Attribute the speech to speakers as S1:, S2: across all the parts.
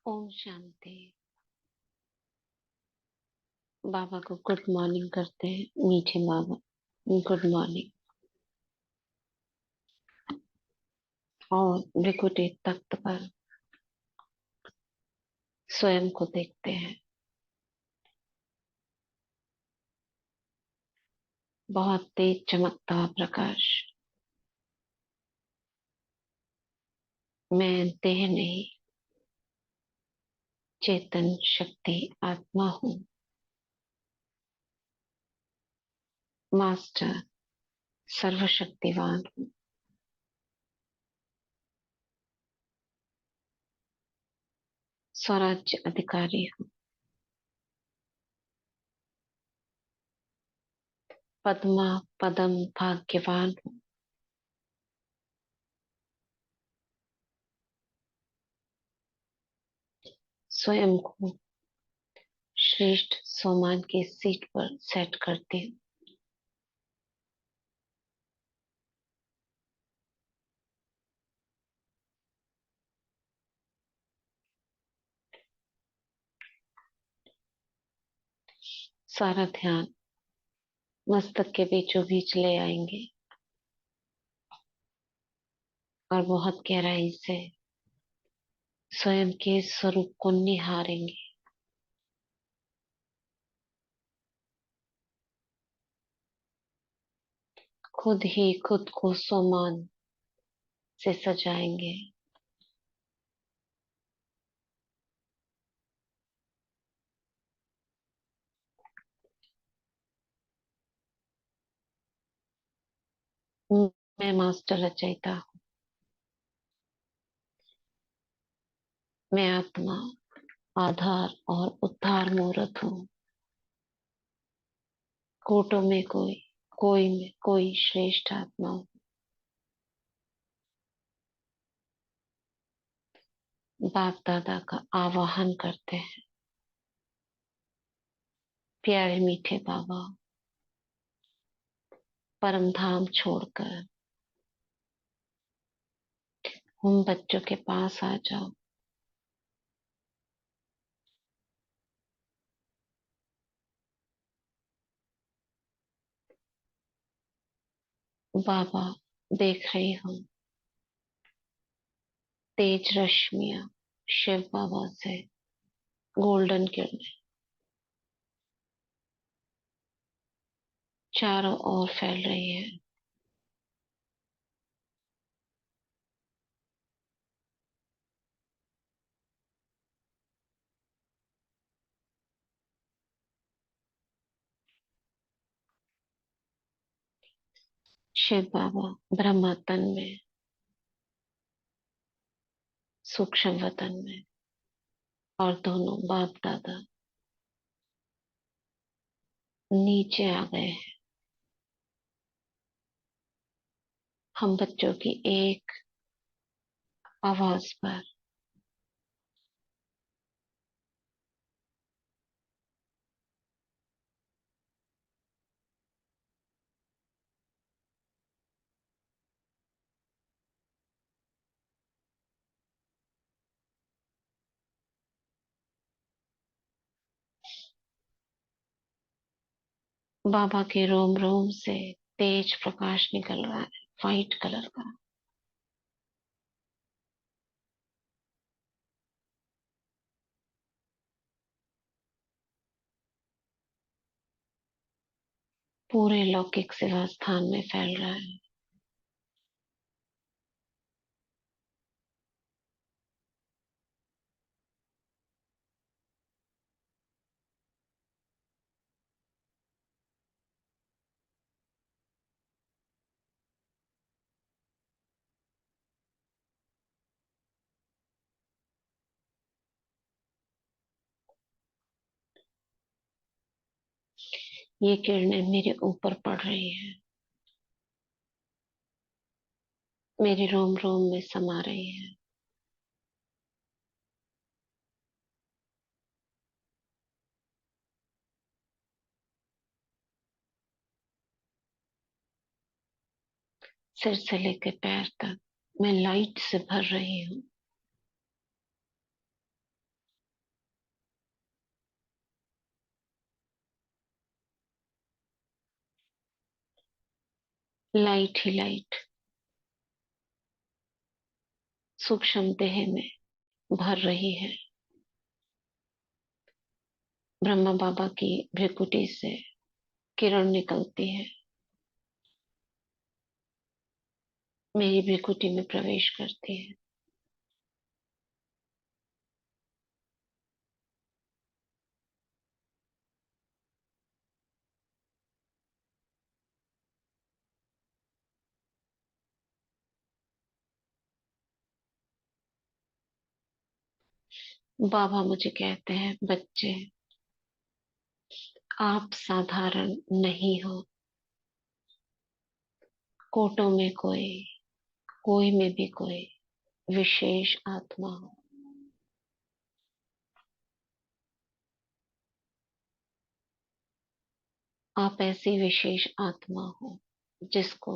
S1: ओम शांति। बाबा को good morning करते हैं। मीठे बाबा, गुड मॉर्निंग। और भृकुटी तख्त पर स्वयं को देखते हैं। बहुत तेज चमकता हुआ प्रकाश। मैं देह नहीं, चेतन शक्ति आत्मा हूँ। मास्टर सर्वशक्तिवान हूँ। स्वराज्य अधिकारी हूँ। पद्मा पदम भाग्यवान हूँ। स्वयं को श्रेष्ठ सम्मान की सीट पर सेट करती हूँ। सारा ध्यान मस्तक के बीचों बीच ले आएंगे और बहुत गहराई से स्वयं के स्वरूप को निहारेंगे। खुद ही खुद को सम्मान से सजाएंगे। मैं मास्टर रचयिता हूँ। मैं आत्मा, आधार और उद्धार मूर्त हूँ। कोटों में कोई में कोई श्रेष्ठ आत्मा हूँ। बाप दादा का आवाहन करते हैं। प्यारे मीठे बाबा, परम धाम छोड़कर उन बच्चों के पास आ जाओ। बाबा, देख रही हूँ तेज रश्मियां शिव बाबा से गोल्डन किरणें चारों ओर फैल रही है। शिव बाबा ब्रह्मा तन में, सूक्ष्म वतन में, और दोनों बाप दादा नीचे आ गए हैं। हम बच्चों की एक आवाज पर बाबा के रोम रोम से तेज प्रकाश निकल रहा है, वाइट कलर का। पूरे लौकिक सेवा स्थान में फैल रहा है। ये किरणें मेरे ऊपर पड़ रही है, मेरे रोम रोम में समा रही है। सिर से लेकर पैर तक मैं लाइट से भर रही हूँ। लाइट ही लाइट सूक्ष्म देह में भर रही है। ब्रह्मा बाबा की भृकुटी से किरण निकलती है, मेरी भृकुटी में प्रवेश करती है। बाबा मुझे कहते हैं, बच्चे, आप साधारण नहीं हो। कोटों में कोई, कोई में भी कोई विशेष आत्मा हो। आप ऐसी विशेष आत्मा हो जिसको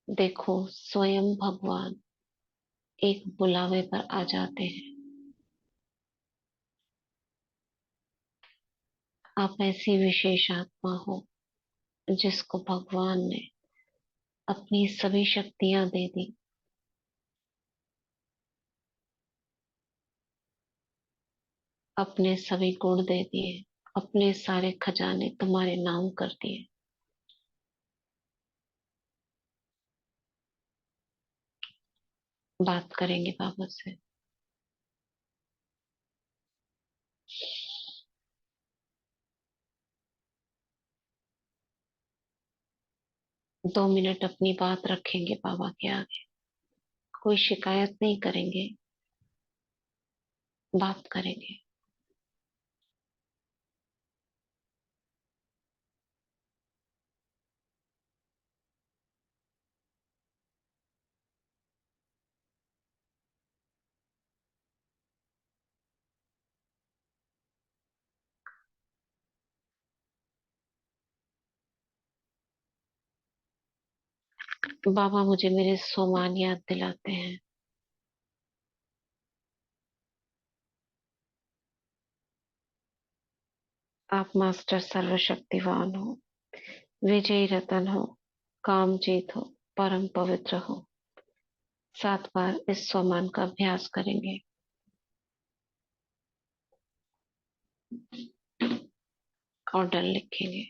S1: देखो स्वयं भगवान एक बुलावे पर आ जाते हैं। आप ऐसी विशेष आत्मा हो जिसको भगवान ने अपनी सभी शक्तियां दे दी, अपने सभी गुण दे दिए, अपने सारे खजाने तुम्हारे नाम कर दिए। बात करेंगे बाबा से। 2 मिनट अपनी बात रखेंगे बाबा के आगे। कोई शिकायत नहीं करेंगे, बात करेंगे। बाबा मुझे मेरे सोमान याद दिलाते हैं। आप मास्टर सर्वशक्तिवान हो, विजयी रतन हो, काम जीत हो, परम पवित्र हो। 7 बार इस स्वमान का अभ्यास करेंगे। ऑर्डर लिखेंगे।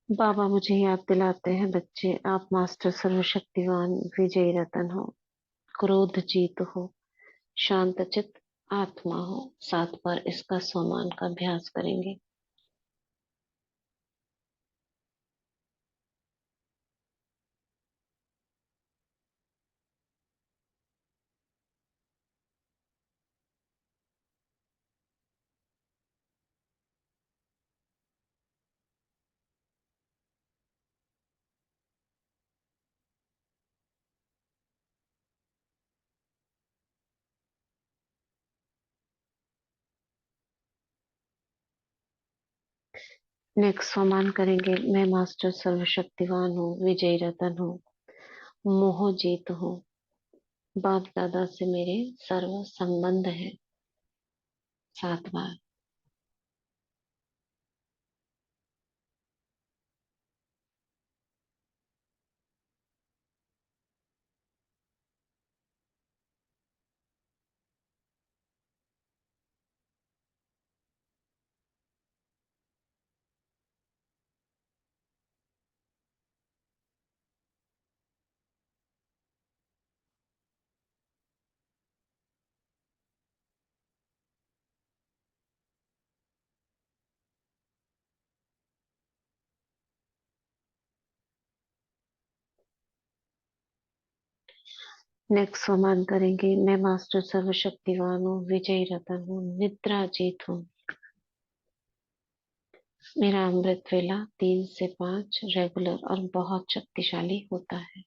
S1: बाबा मुझे याद दिलाते हैं, बच्चे, आप मास्टर सर्वशक्तिवान विजयी रतन हो, क्रोध जीत हो, शांत चित्त आत्मा हो। 7 बार इसका स्वमान का अभ्यास करेंगे। नेक्स्ट स्वमान करेंगे। मैं मास्टर सर्वशक्तिवान हूँ, विजयी रतन हूँ, मोह जीत हूँ, बाप दादा से मेरे सर्व संबंध है। 7 बार। नेक्स्ट सोमान करेंगे। मैं मास्टर सर्वशक्तिवान हूँ, विजयी रतन हूँ, निद्रा जीत हूँ। मेरा अमृत वेला 3 से 5 रेगुलर और बहुत शक्तिशाली होता है।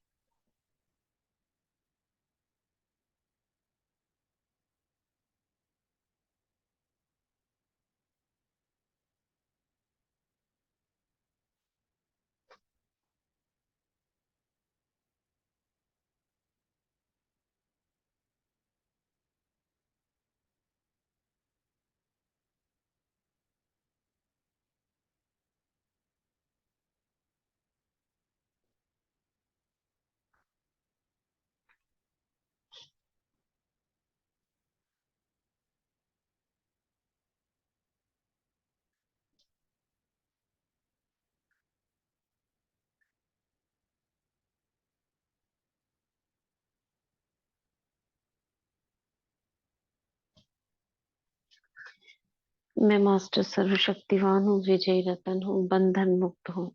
S1: मैं मास्टर सर्वशक्तिवान हूँ, विजयी रतन हूँ, बंधन मुक्त हूँ।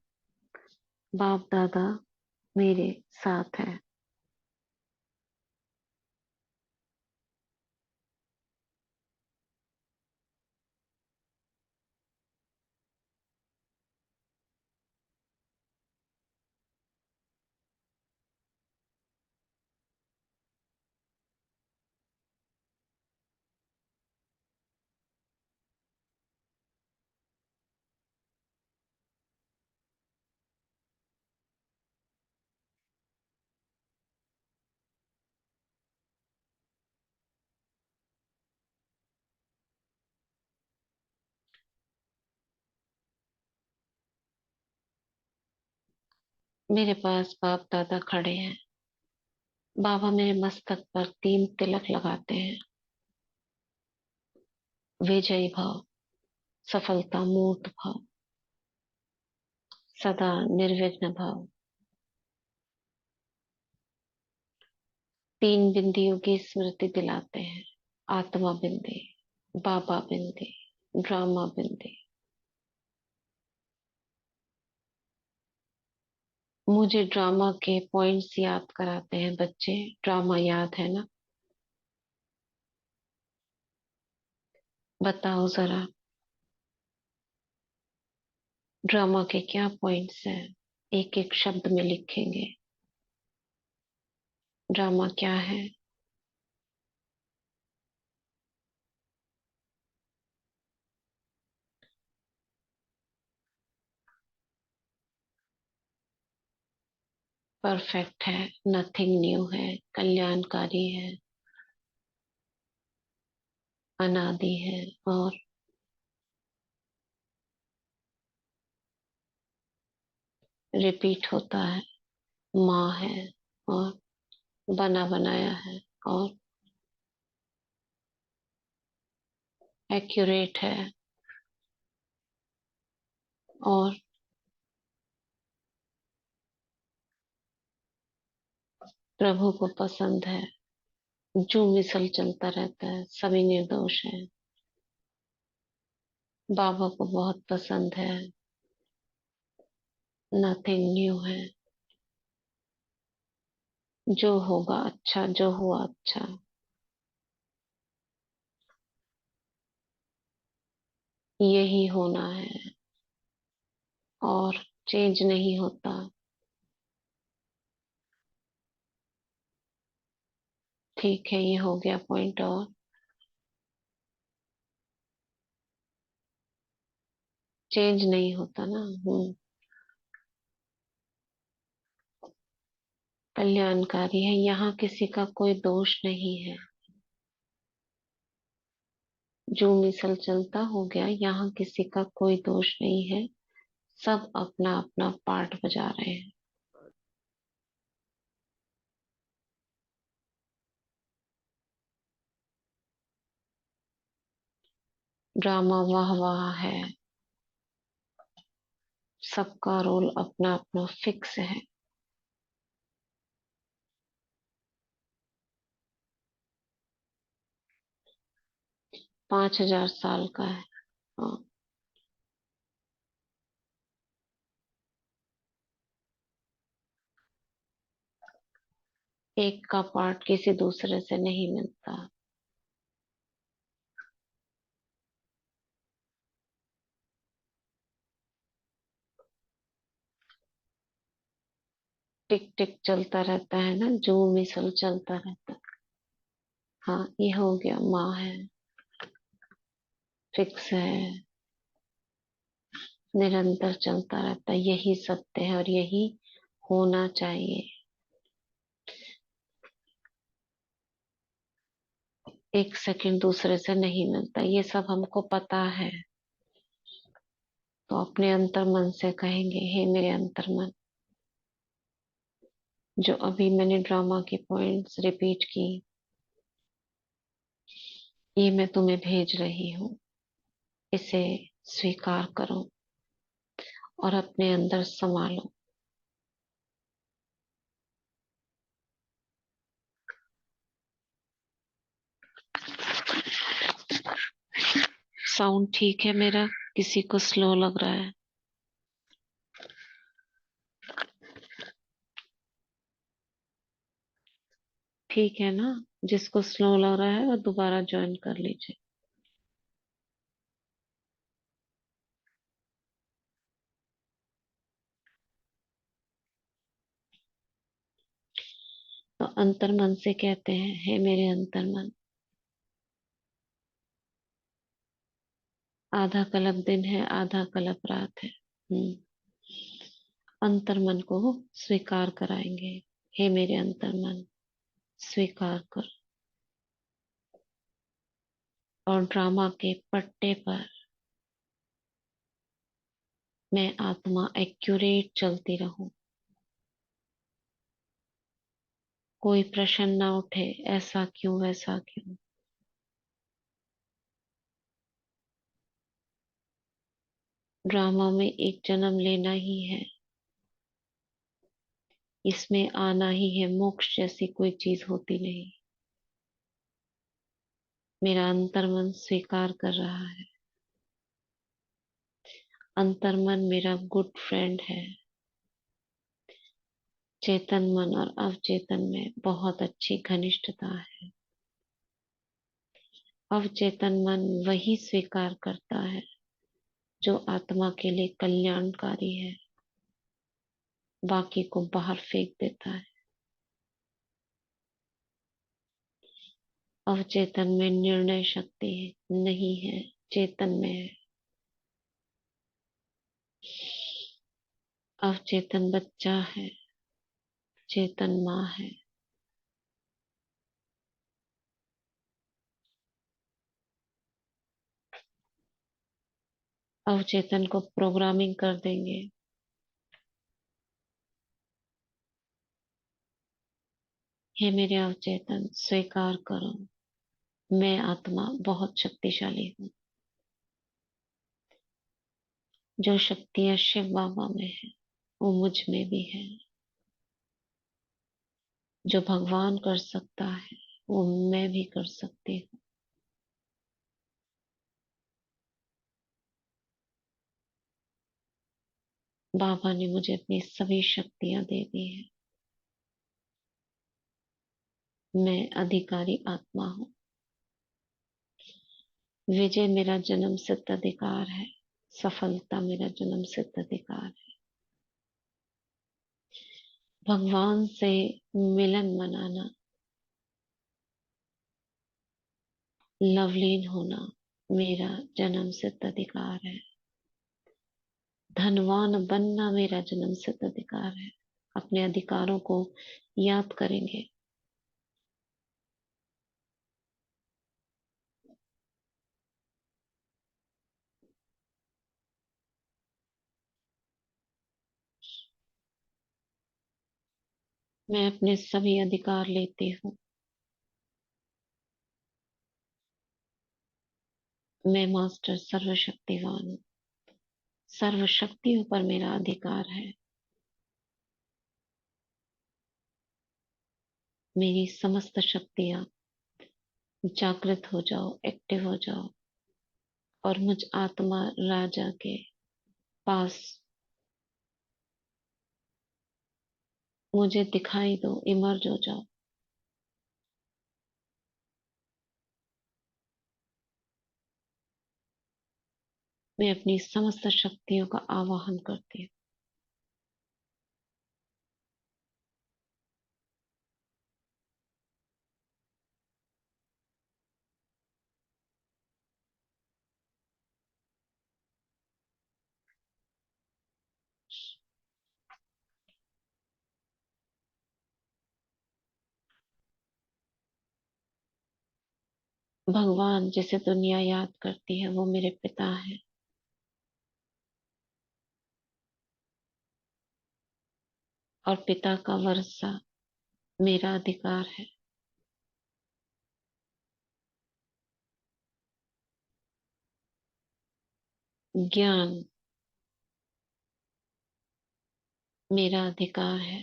S1: बाप दादा मेरे साथ है। मेरे पास बाप दादा खड़े हैं। बाबा मेरे मस्तक पर 3 तिलक लगाते हैं। विजयी भाव, सफलता मूर्त भाव, सदा निर्विघ्न भाव। 3 बिंदियों की स्मृति दिलाते हैं। आत्मा बिंदी, बाबा बिंदी, ड्रामा बिंदी। मुझे ड्रामा के पॉइंट्स याद कराते हैं बच्चे। ड्रामा याद है ना? बताओ जरा, ड्रामा के क्या पॉइंट्स हैं? एक एक शब्द में लिखेंगे। ड्रामा क्या है? परफेक्ट है, नथिंग न्यू है, कल्याणकारी है, अनादि है, और रिपीट होता है, माँ है, और बना बनाया है, और एक्यूरेट है, और प्रभु को पसंद है। जो मिसल चलता रहता है, सभी निर्दोष है। बाबा को बहुत पसंद है। नथिंग न्यू है। जो होगा अच्छा, जो हुआ अच्छा। यही होना है, और चेंज नहीं होता। ठीक है, ये हो गया पॉइंट। और चेंज नहीं होता ना। कल्याणकारी है, यहाँ किसी का कोई दोष नहीं है। जो मिसल चलता हो गया, यहाँ किसी का कोई दोष नहीं है। सब अपना अपना पार्ट बजा रहे हैं। ड्रामा वाह वाह है। सबका रोल अपना अपना फिक्स है। 5,000 साल का है। हाँ, एक का पार्ट किसी दूसरे से नहीं मिलता। टिक टिक चलता रहता है ना, जो मिसल चलता रहता है। हाँ, ये हो गया, माँ है, फिक्स है, निरंतर चलता रहता है, यही सत्य है और यही होना चाहिए। एक सेकंड दूसरे से नहीं मिलता, ये सब हमको पता है। तो अपने अंतर मन से कहेंगे, हे मेरे अंतर मन, जो अभी मैंने ड्रामा की पॉइंट्स रिपीट की, ये मैं तुम्हें भेज रही हूँ, इसे स्वीकार करो और अपने अंदर संभालो। साउंड ठीक है मेरा? किसी को स्लो लग रहा है? ठीक है ना? जिसको स्लो लग रहा है वो दोबारा ज्वाइन कर लीजिए। तो अंतर मन से कहते हैं, हे मेरे अंतर मन, आधा कल्प दिन है, आधा कल्प रात है। अंतर मन को स्वीकार कराएंगे, हे मेरे अंतर मन, स्वीकार कर। और ड्रामा के पट्टे पर मैं आत्मा एक्यूरेट चलती रहूं। कोई प्रश्न ना उठे, ऐसा क्यों वैसा क्यों। ड्रामा में एक जन्म लेना ही है, इसमें आना ही है, मोक्ष जैसी कोई चीज होती नहीं। मेरा अंतर्मन स्वीकार कर रहा है। अंतर्मन मेरा गुड फ्रेंड है। चेतन मन और अवचेतन में बहुत अच्छी घनिष्ठता है। अवचेतन मन वही स्वीकार करता है जो आत्मा के लिए कल्याणकारी है, बाकी को बाहर फेंक देता है। अवचेतन में निर्णय शक्ति नहीं है, चेतन में है। अवचेतन बच्चा है, चेतन माँ है। अवचेतन को प्रोग्रामिंग कर देंगे, हे मेरे अवचेतन स्वीकार करो, मैं आत्मा बहुत शक्तिशाली हूँ। जो शक्तियां शिव बाबा में है वो मुझ में भी है। जो भगवान कर सकता है वो मैं भी कर सकती हूँ। बाबा ने मुझे अपनी सभी शक्तियां दे दी है। मैं अधिकारी आत्मा हूँ। विजय मेरा जन्म सिद्ध अधिकार है। सफलता मेरा जन्म सिद्ध अधिकार है। भगवान से मिलन मनाना, लवलीन होना मेरा जन्म सिद्ध अधिकार है। धनवान बनना मेरा जन्म सिद्ध अधिकार है। अपने अधिकारों को याद करेंगे। मैं अपने सभी अधिकार लेती हूँ। मैं मास्टर सर्वशक्तिवान हूँ। सर्व शक्तियों पर मेरा अधिकार है। मेरी समस्त शक्तियां जागृत हो जाओ, एक्टिव हो जाओ और मुझ आत्मा राजा के पास मुझे दिखाई दो, इमर्ज हो जाओ। मैं अपनी समस्त शक्तियों का आवाहन करती हूँ। भगवान जिसे दुनिया याद करती है वो मेरे पिता है, और पिता का वर्षा मेरा अधिकार है। ज्ञान मेरा अधिकार है।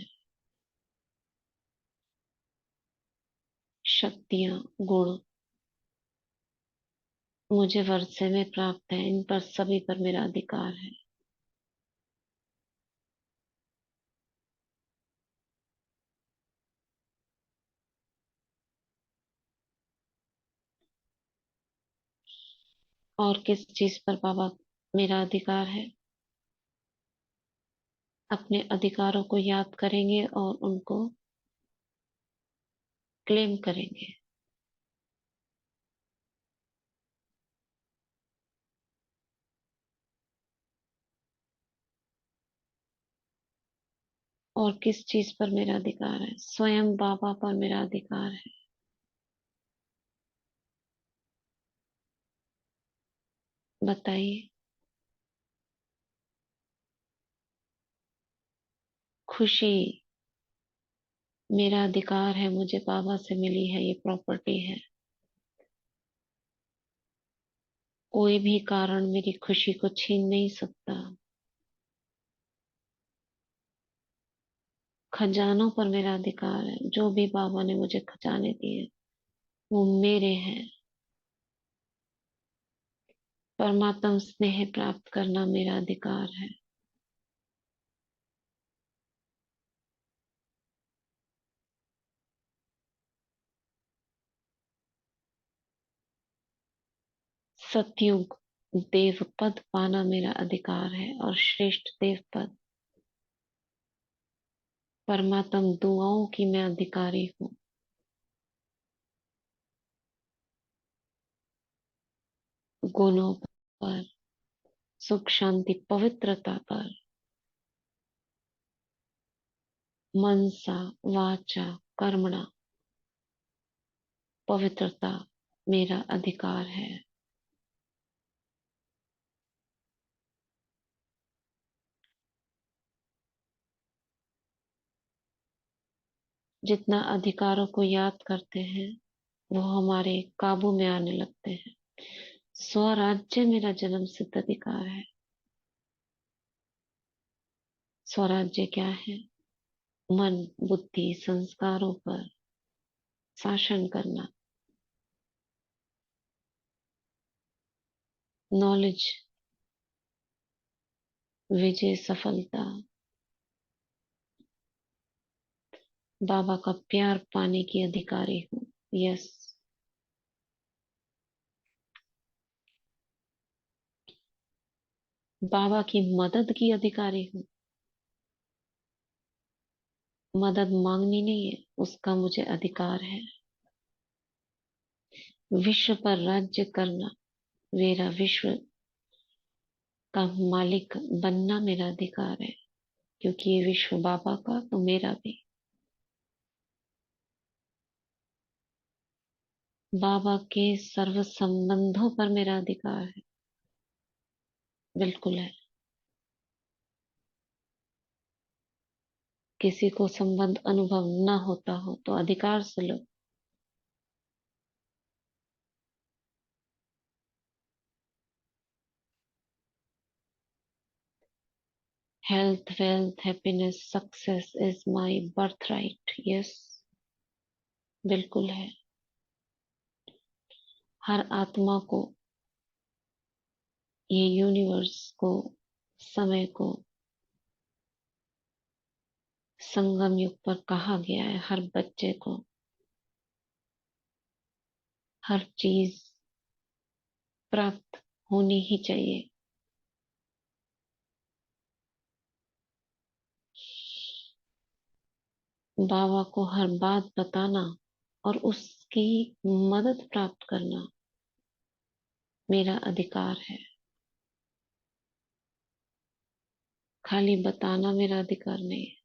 S1: शक्तियां, गुण मुझे वर्षे में प्राप्त है, इन पर सभी पर मेरा अधिकार है। और किस चीज पर बाबा मेरा अधिकार है? अपने अधिकारों को याद करेंगे और उनको क्लेम करेंगे। और किस चीज पर मेरा अधिकार है? स्वयं बाबा पर मेरा अधिकार है। बताइए। खुशी मेरा अधिकार है, मुझे बाबा से मिली है, ये प्रॉपर्टी है। कोई भी कारण मेरी खुशी को छीन नहीं सकता। खजानों पर मेरा अधिकार है, जो भी बाबा ने मुझे खजाने दिए वो मेरे हैं। परमात्म स्नेह प्राप्त करना मेरा अधिकार है। सतयुग देव पद पाना मेरा अधिकार है, और श्रेष्ठ देव पद, परमात्म दुआओं की मैं अधिकारी हूँ। गुणों पर, सुख शांति पवित्रता पर, मनसा वाचा कर्मणा पवित्रता मेरा अधिकार है। जितना अधिकारों को याद करते हैं वो हमारे काबू में आने लगते हैं। स्वराज्य मेरा जन्म सिद्ध अधिकार है। स्वराज्य क्या है? मन, बुद्धि, संस्कारों पर शासन करना। नॉलेज, विजय, सफलता, बाबा का प्यार पाने की अधिकारी हूँ। यस। बाबा की मदद की अधिकारी हूँ। मदद मांगनी नहीं है, उसका मुझे अधिकार है। विश्व पर राज्य करना मेरा, विश्व का मालिक बनना मेरा अधिकार है, क्योंकि ये विश्व बाबा का तो मेरा भी। बाबा के सर्व संबंधों पर मेरा अधिकार है। बिल्कुल है। किसी को संबंध अनुभव ना होता हो तो अधिकार से लो। Health, wealth, happiness, success is my birth right. Yes, बिल्कुल है। हर आत्मा को, ये यूनिवर्स को, समय को संगम युग पर कहा गया है। हर बच्चे को हर चीज प्राप्त होनी ही चाहिए। बाबा को हर बात बताना और उसकी मदद प्राप्त करना मेरा अधिकार है। खाली बताना मेरा अधिकार नहीं है।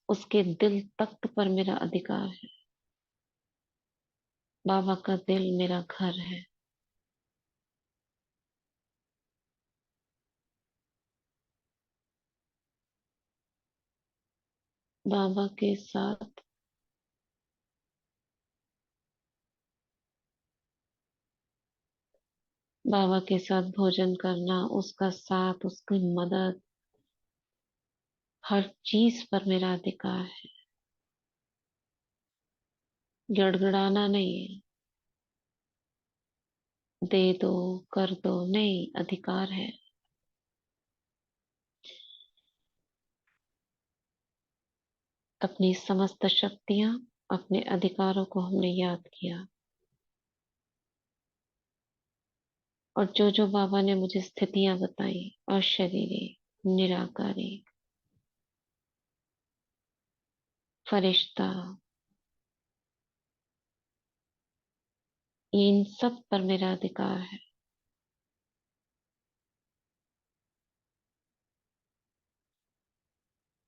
S1: उसके दिल तख्त पर मेरा अधिकार है। बाबा का दिल मेरा घर है। बाबा के साथ बाबा के साथ भोजन करना, उसका साथ, उसकी मदद, हर चीज पर मेरा अधिकार है। गिड़गिड़ाना नहीं है, दे दो, कर दो, नहीं, अधिकार है। अपनी समस्त शक्तियां, अपने अधिकारों को हमने याद किया। और जो जो बाबा ने मुझे स्थितियां बताई, अशरीरी, निराकारी, फरिश्ता, इन सब पर मेरा अधिकार है।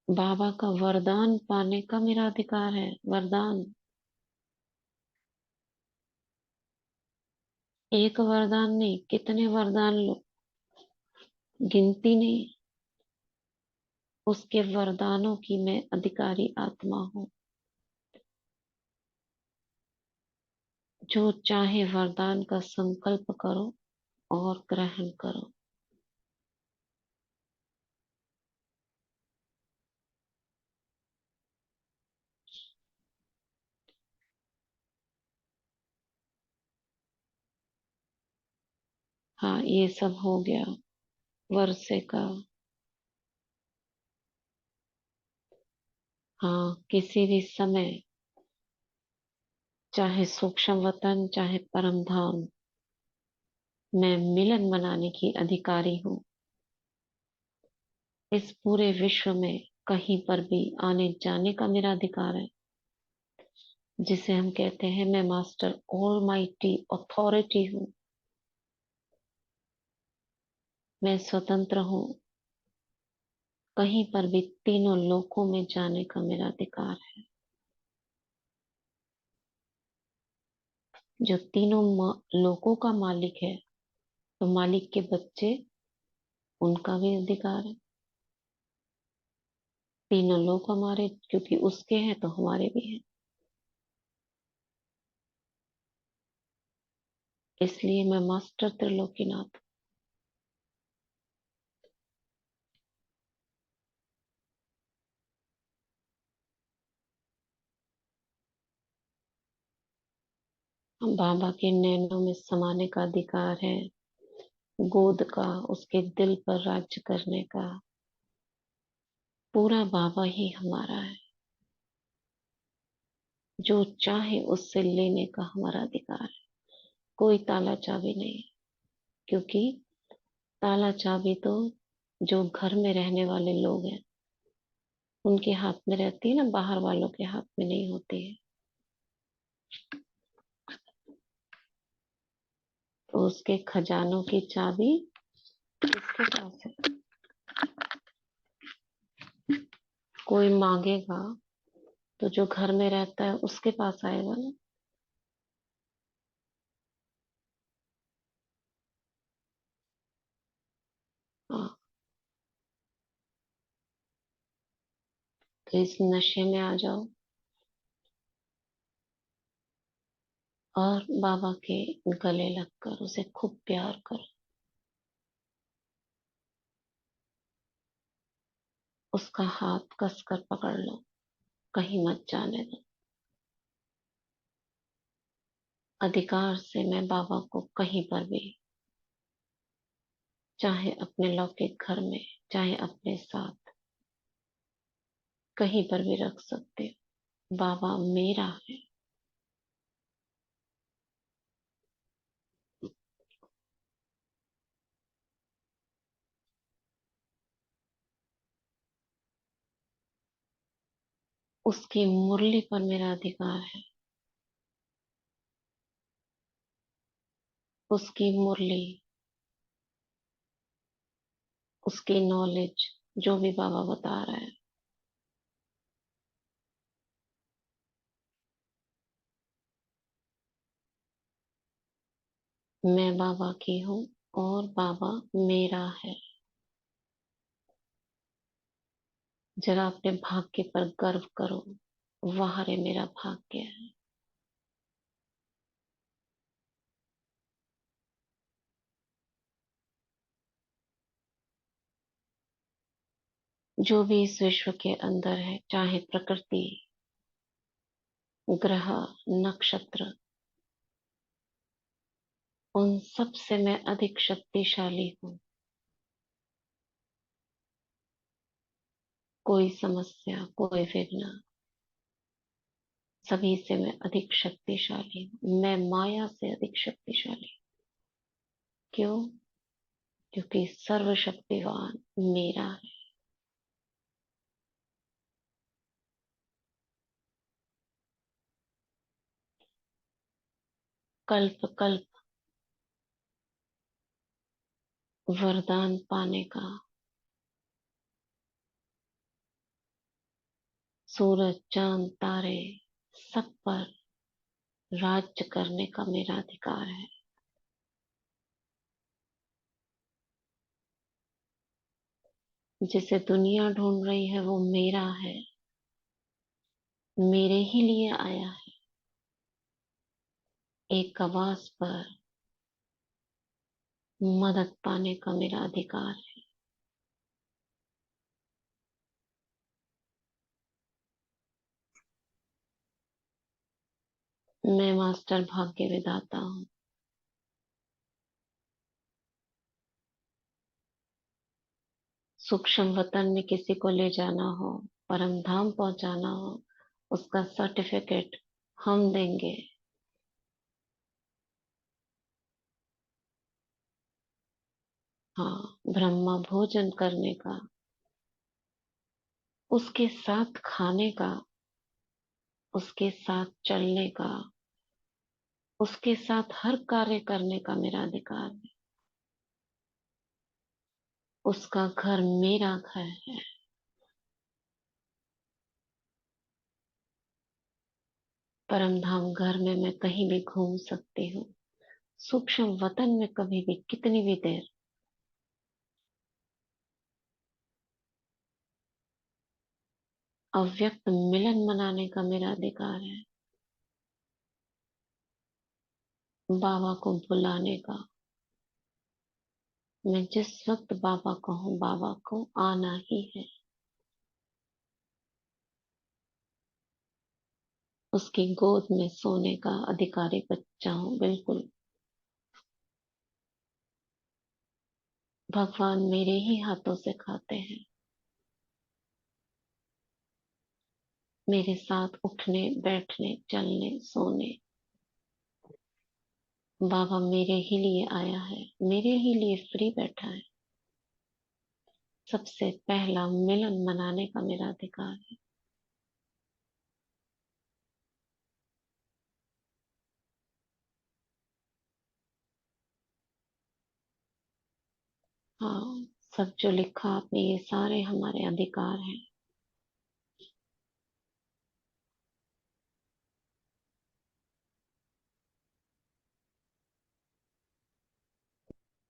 S1: बाबा का वरदान पाने का मेरा अधिकार है। वरदान, एक वरदान नहीं, कितने वरदान लो, गिनती नहीं। उसके वरदानों की मैं अधिकारी आत्मा हूँ। जो चाहे वरदान का संकल्प करो और ग्रहण करो। हाँ, ये सब हो गया वर्षे का। हाँ, किसी भी समय, चाहे सूक्ष्म वतन, चाहे परम धाम, मैं मिलन मनाने की अधिकारी हूँ। इस पूरे विश्व में कहीं पर भी आने जाने का मेरा अधिकार है। जिसे हम कहते हैं, मैं मास्टर ऑलमाइटी अथॉरिटी हूँ। मैं स्वतंत्र हूँ। कहीं पर भी तीनों लोकों में जाने का मेरा अधिकार है। जो तीनों लोकों का मालिक है, तो मालिक के बच्चे, उनका भी अधिकार है। तीनों लोग हमारे, क्योंकि उसके हैं तो हमारे भी हैं। इसलिए मैं मास्टर त्रिलोकीनाथ। बाबा के नैनों में समाने का अधिकार है। गोद का, उसके दिल पर राज्य करने का पूरा बाबा ही हमारा है। जो चाहे उससे लेने का हमारा अधिकार है। कोई ताला चाबी नहीं, क्योंकि ताला चाबी तो जो घर में रहने वाले लोग हैं उनके हाथ में रहती है ना, बाहर वालों के हाथ में नहीं होती है। तो उसके खजानों की चाबी किसके पास है? कोई मांगेगा तो जो घर में रहता है उसके पास आएगा ना। हाँ, तो इस नशे में आ जाओ और बाबा के गले लगकर उसे खूब प्यार करो। उसका हाथ कसकर पकड़ लो, कहीं मत जाने दो। अधिकार से मैं बाबा को कहीं पर भी, चाहे अपने लौकिक घर में, चाहे अपने साथ, कहीं पर भी रख सकते हो। बाबा मेरा है। उसकी मुरली पर मेरा अधिकार है। उसकी मुरली, उसकी नॉलेज, जो भी बाबा बता रहा है, मैं बाबा की हूँ और बाबा मेरा है। जरा अपने भाग्य पर गर्व करो, वाह रे मेरा भाग्य है। जो भी इस विश्व के अंदर है, चाहे प्रकृति, ग्रह, नक्षत्र, उन सब से मैं अधिक शक्तिशाली हूँ। कोई समस्या, कोई विघ्न, सभी से मैं अधिक शक्तिशाली हूँ। मैं माया से अधिक शक्तिशाली हूँ। क्यों? क्योंकि सर्वशक्तिवान मेरा है। कल्प कल्प वरदान पाने का, सूरज चांद तारे सब पर राज्य करने का मेरा अधिकार है। जिसे दुनिया ढूंढ रही है वो मेरा है, मेरे ही लिए आया है। एक आवाज पर मदद पाने का मेरा अधिकार है। मैं मास्टर भाग्य विधाता हूँ। सूक्ष्म वतन में किसी को ले जाना हो, परम धाम पहुंचाना हो, उसका सर्टिफिकेट हम देंगे। हाँ, ब्रह्मा भोजन करने का, उसके साथ खाने का, उसके साथ चलने का, उसके साथ हर कार्य करने का मेरा अधिकार है। उसका घर मेरा घर है। परम धाम घर में मैं कहीं भी घूम सकती हूँ। सूक्ष्म वतन में कभी भी कितनी भी देर। अव्यक्त मिलन मनाने का मेरा अधिकार है। बाबा को बुलाने का, मैं जिस वक्त बाबा को हूँ, बाबा को आना ही है। उसकी गोद में सोने का अधिकारी बच्चा हूँ, बिल्कुल। भगवान मेरे ही हाथों से खाते हैं। मेरे साथ उठने, बैठने, चलने, सोने। बाबा मेरे ही लिए आया है, मेरे ही लिए फ्री बैठा है। सबसे पहला मिलन मनाने का मेरा अधिकार है। हाँ, सब जो लिखा आपने, ये सारे हमारे अधिकार हैं।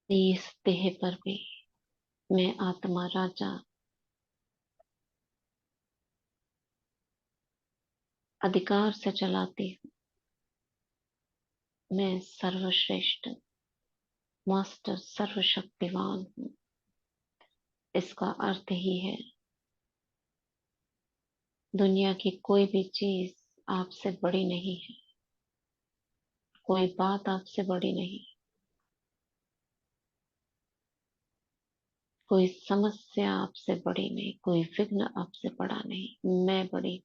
S1: इस देह पर भी मैं आत्मा राजा अधिकार से चलाती हूँ। मैं सर्वश्रेष्ठ मास्टर सर्वशक्तिवान हूँ। इसका अर्थ ही है, दुनिया की कोई भी चीज आपसे बड़ी नहीं है। कोई बात आपसे बड़ी नहीं। कोई समस्या आपसे बड़ी नहीं। कोई विघ्न आपसे बड़ा नहीं। मैं बड़ी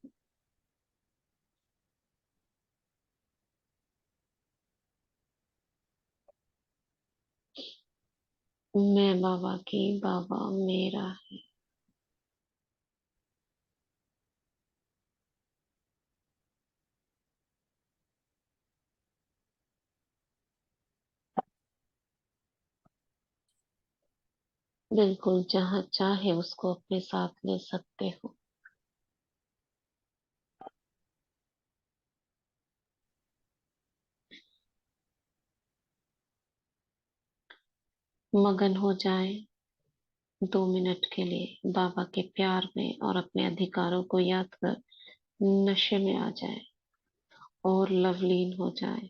S1: हूँ। मैं बाबा की, बाबा मेरा है। बिल्कुल, जहाँ चाहे उसको अपने साथ ले सकते हो। मगन हो जाए 2 मिनट के लिए बाबा के प्यार में और अपने अधिकारों को याद कर नशे में आ जाए और लवलीन हो जाए।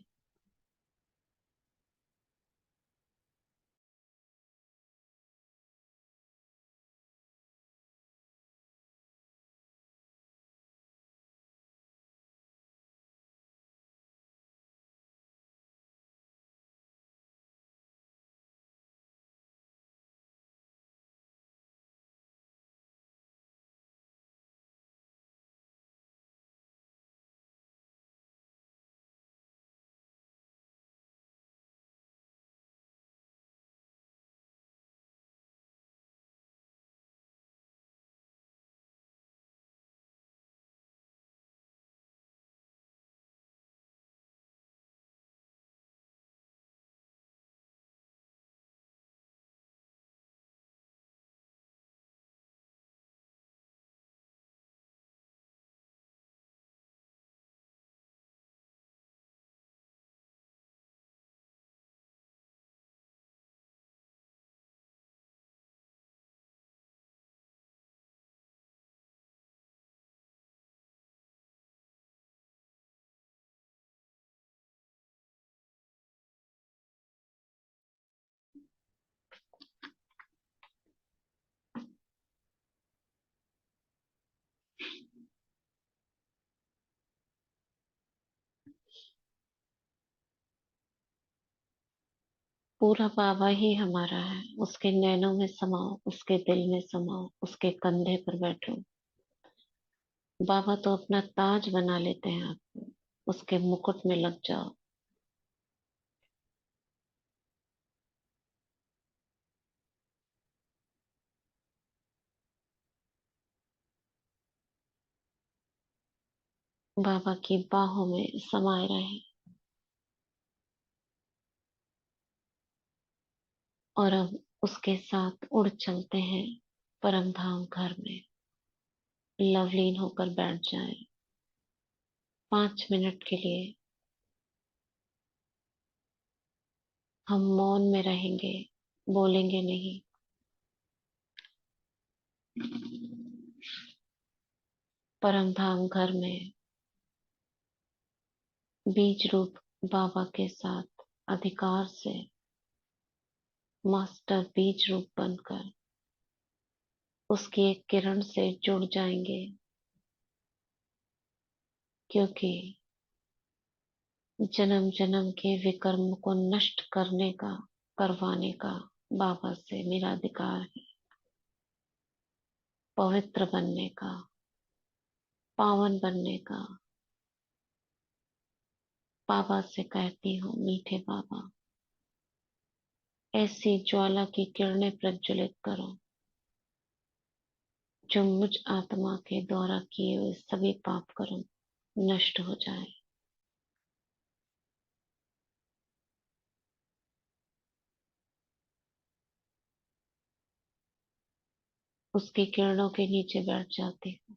S1: पूरा बाबा ही हमारा है। उसके नैनों में समाओ, उसके दिल में समाओ, उसके कंधे पर बैठो। बाबा तो अपना ताज बना लेते हैं आपको, उसके मुकुट में लग जाओ। बाबा की बाहों में समाये रहे। और अब उसके साथ उड़ चलते हैं परम धाम घर में। लवलीन होकर बैठ जाए 5 मिनट के लिए। हम मौन में रहेंगे, बोलेंगे नहीं। परम धाम घर में बीज रूप बाबा के साथ अधिकार से मास्टर बीज रूप बनकर उसकी एक किरण से जुड़ जाएंगे। क्योंकि जन्म जन्म के विकर्म को नष्ट करने का, करवाने का बाबा से मेरा अधिकार है। पवित्र बनने का, पावन बनने का। बाबा से कहती हूँ, मीठे बाबा, ऐसी ज्वाला की किरणें प्रज्वलित करो जो मुझ आत्मा के द्वारा किए हुए सभी पाप कर्म नष्ट हो जाए। उसकी किरणों के नीचे बैठ जाती हूँ।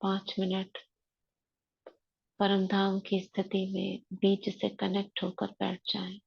S1: 5 मिनट परमधाम की स्थिति में बीच से कनेक्ट होकर बैठ जाए।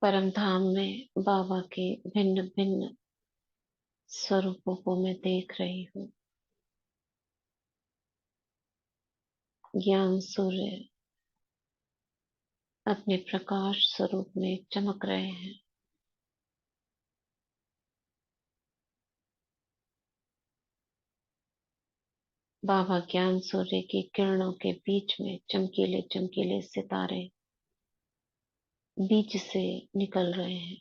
S1: परम धाम में बाबा के भिन्न भिन्न स्वरूपों को मैं देख रही हूँ। ज्ञान सूर्य अपने प्रकाश स्वरूप में चमक रहे हैं। बाबा ज्ञान सूर्य की किरणों के बीच में चमकीले चमकीले सितारे बीच से निकल रहे हैं।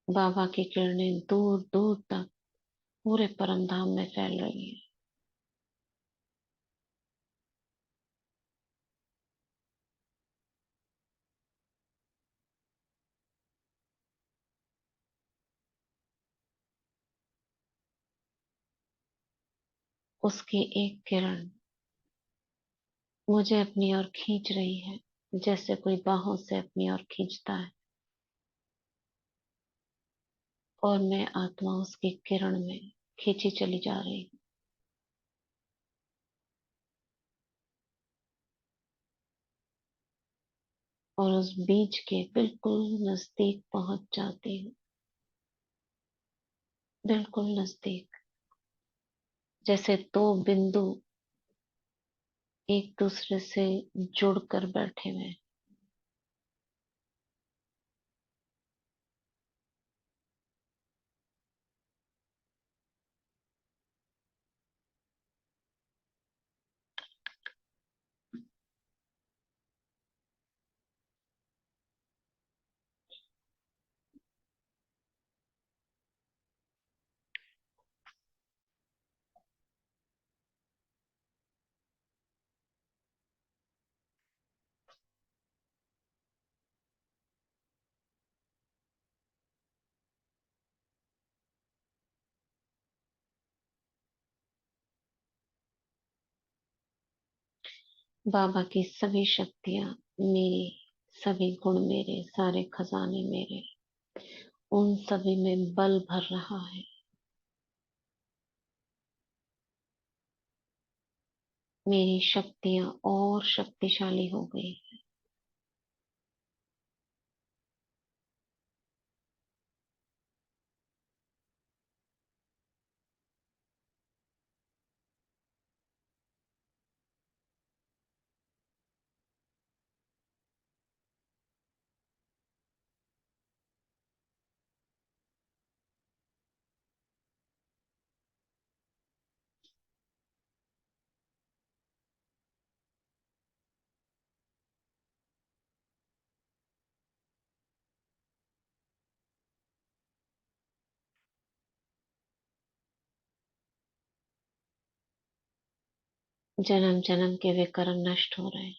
S1: बाबा की किरणें दूर दूर तक पूरे परम धाम में फैल रही है। उसकी एक किरण मुझे अपनी ओर खींच रही है, जैसे कोई बाहों से अपनी ओर खींचता है। और मैं आत्मा उसकी किरण में खींची चली जा रही हूँ। और उस बीज के बिल्कुल नजदीक पहुंच जाती हूँ। बिल्कुल नजदीक, जैसे दो बिंदु एक दूसरे से जुड़कर बैठे हुए हैं। बाबा की सभी शक्तियां मेरी, सभी गुण मेरे, सारे खजाने मेरे, उन सभी में बल भर रहा है। मेरी शक्तियां और शक्तिशाली हो गई। जन्म जन्म के वे कर्म नष्ट हो रहे हैं।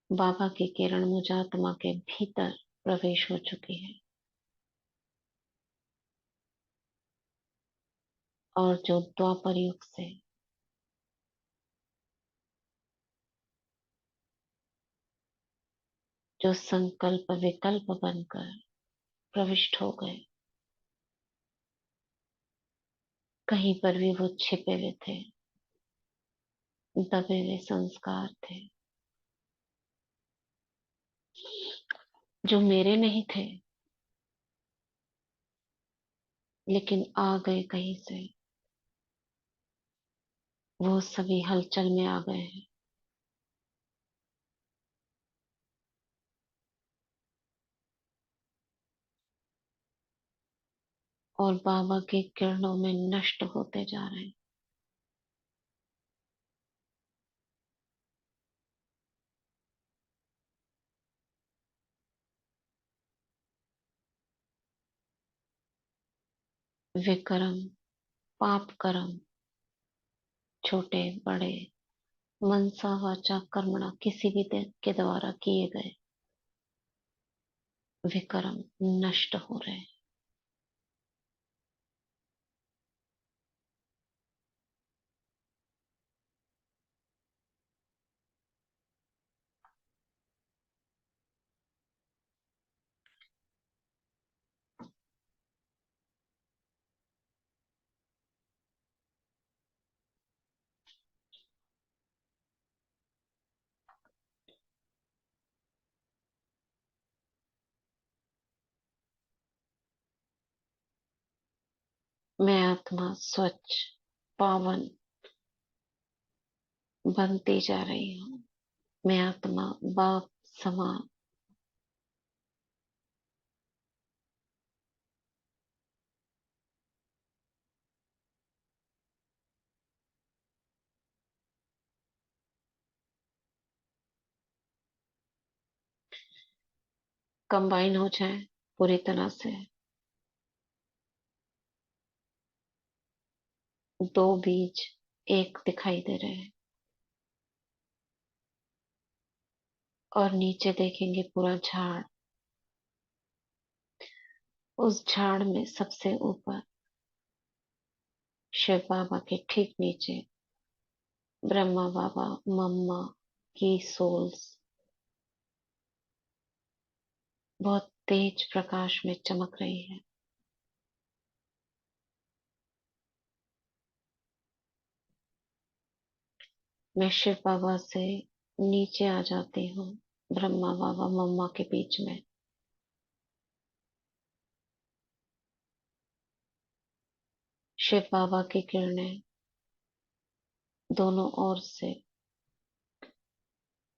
S1: बाबा की किरण मुझ आत्मा के भीतर प्रवेश हो चुकी है। और जो द्वापर युग से जो संकल्प विकल्प बनकर प्रविष्ट हो गए, कहीं पर भी वो छिपे हुए थे, दबे हुए संस्कार थे जो मेरे नहीं थे, लेकिन आ गए कहीं से। वो सभी हलचल में आ गए हैं। और बाबा की किरणों में नष्ट होते जा रहे हैं। विक्रम, पाप कर्म, छोटे बड़े, मनसा वाचा कर्मणा, किसी भी के द्वारा किए गए विक्रम नष्ट हो रहे हैं। मैं आत्मा स्वच्छ, पावन बनती जा रही हूँ। मैं आत्मा बाप समान कंबाइन हो जाए पूरी तरह से। दो बीज एक दिखाई दे रहे हैं और नीचे देखेंगे पूरा झाड़। उस झाड़ में सबसे ऊपर शिव बाबा के ठीक नीचे ब्रह्मा बाबा मम्मा की सोल्स बहुत तेज प्रकाश में चमक रही है। मैं शिव बाबा से नीचे आ जाती हूँ, ब्रह्मा बाबा मम्मा के बीच में। शिव बाबा की किरणें दोनों ओर से,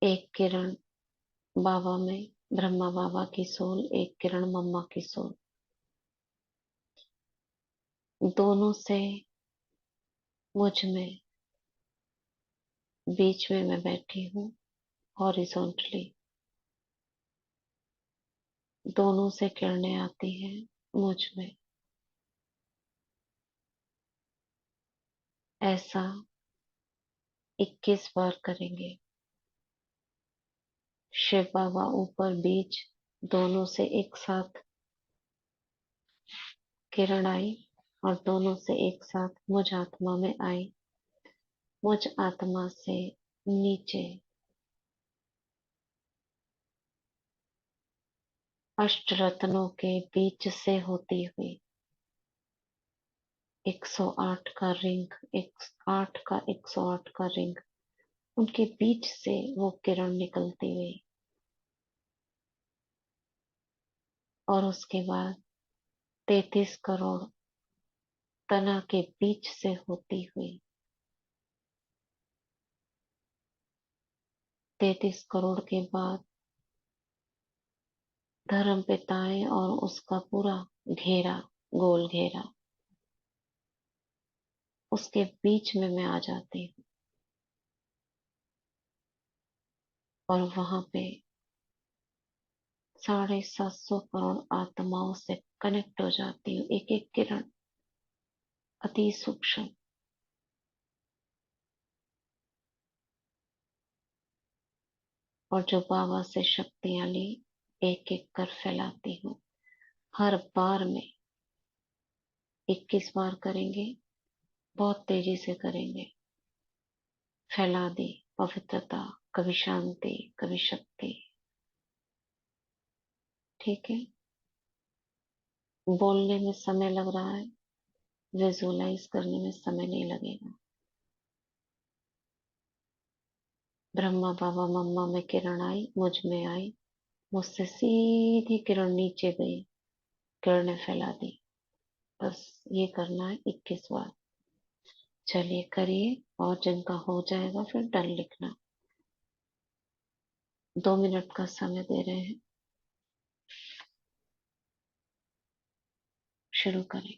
S1: एक किरण बाबा में, ब्रह्मा बाबा की सोल, एक किरण मम्मा की सोल, दोनों से मुझ में, बीच में मैं बैठी हूँ हॉरिजॉन्टली। दोनों से किरणें आती हैं मुझ में। ऐसा 21 बार करेंगे। शिव बाबा ऊपर बीच दोनों से एक साथ किरण आई और दोनों से एक साथ मुझ आत्मा में आई। मुझ आत्मा से नीचे अष्ट रत्नों के बीच से होती हुई 108 का रिंग, 8 का 108 का रिंग, उनके बीच से वो किरण निकलती हुई और उसके बाद 33 करोड़ तना के बीच से होती हुई 33 करोड़ के बाद धर्म पिताएं और उसका पूरा घेरा, गोल घेरा, उसके बीच में मैं आ जाती हूँ और वहां पे 750 करोड़ आत्माओं से कनेक्ट हो जाती हूँ, एक एक किरण अति सूक्ष्म। और जो बाबा से शक्तियां ली एक एक कर फैलाती हूँ। हर बार में 21 बार करेंगे, बहुत तेजी से करेंगे। फैला दी पवित्रता, कभी शांति, कभी शक्ति। ठीक है। बोलने में समय लग रहा है, विजुअलाइज करने में समय नहीं लगेगा। ब्रह्मा बाबा मम्मा में किरण आई, मुझ में आई, मुझसे सीधी किरण नीचे गई, किरणें फैला दी। बस ये करना है 21 बार। चलिए करिए और जिनका हो जाएगा फिर डन लिखना। 2 मिनट का समय दे रहे हैं, शुरू करें।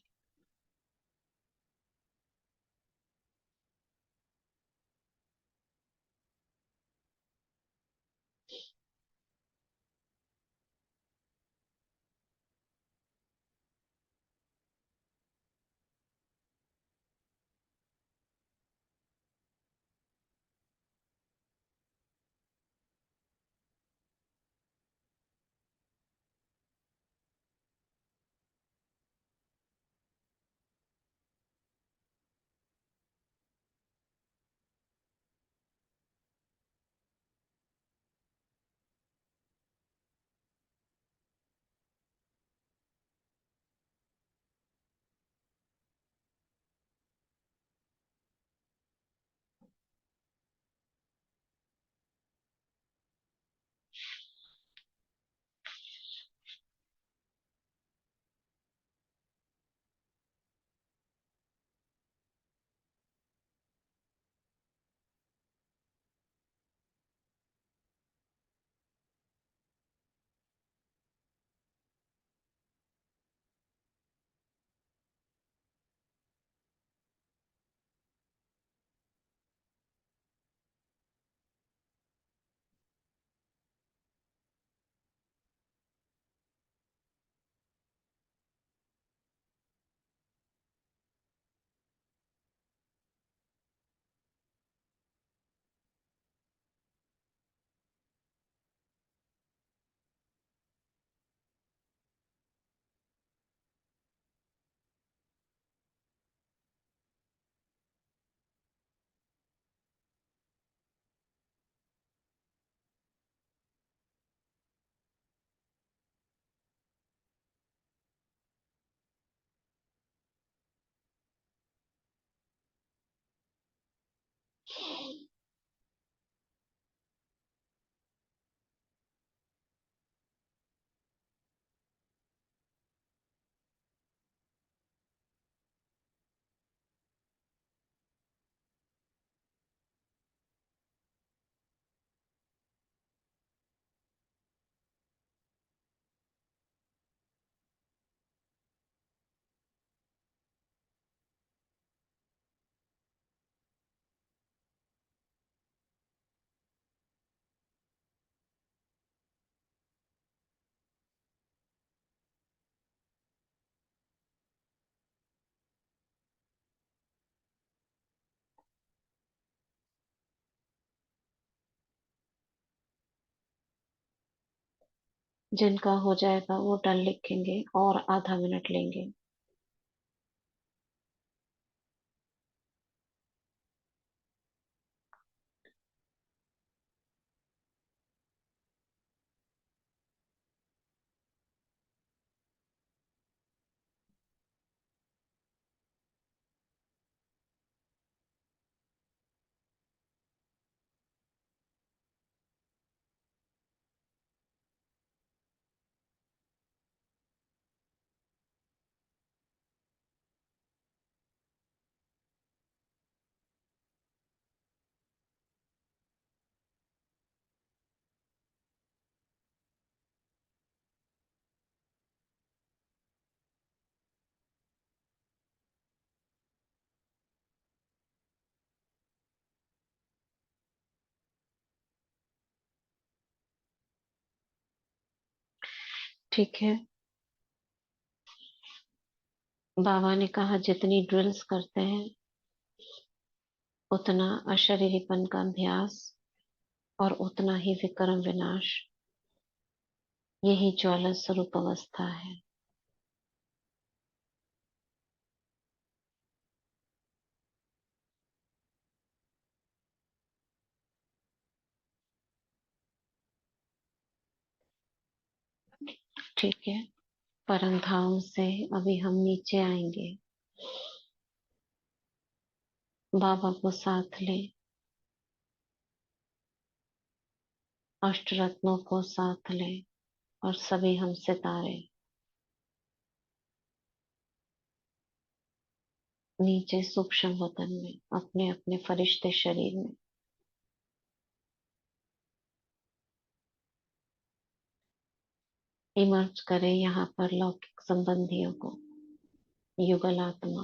S1: जिनका हो जाएगा वो डन लिखेंगे और आधा मिनट लेंगे। ठीक है। बाबा ने कहा जितनी ड्रिल्स करते हैं उतना अशरीरीपन का अभ्यास और उतना ही विक्रम विनाश, यही ज्वाला स्वरूप अवस्था है। ठीक है। परम धाम से अभी हम नीचे आएंगे। बाबा को साथ ले, अष्टरत्नों को साथ ले और सभी हम सितारे नीचे सूक्ष्म वतन में अपने अपने फरिश्ते शरीर में इमर्ज करें यहाँ पर लौकिक संबंधियों को, युगल आत्मा,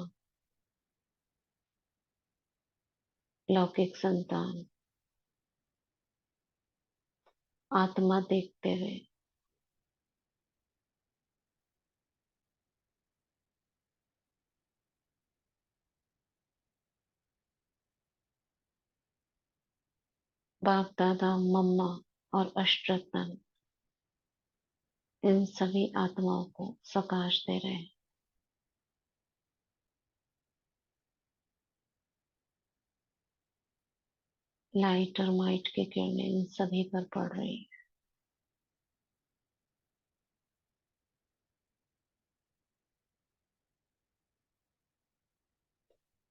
S1: लौकिक संतान, आत्मा देखते हुए बाप दादा मम्मा और अष्टरत्न इन सभी आत्माओं को सकाश दे रहे हैं। लाइट और माइट की किरणें इन सभी पर पड़ रही है।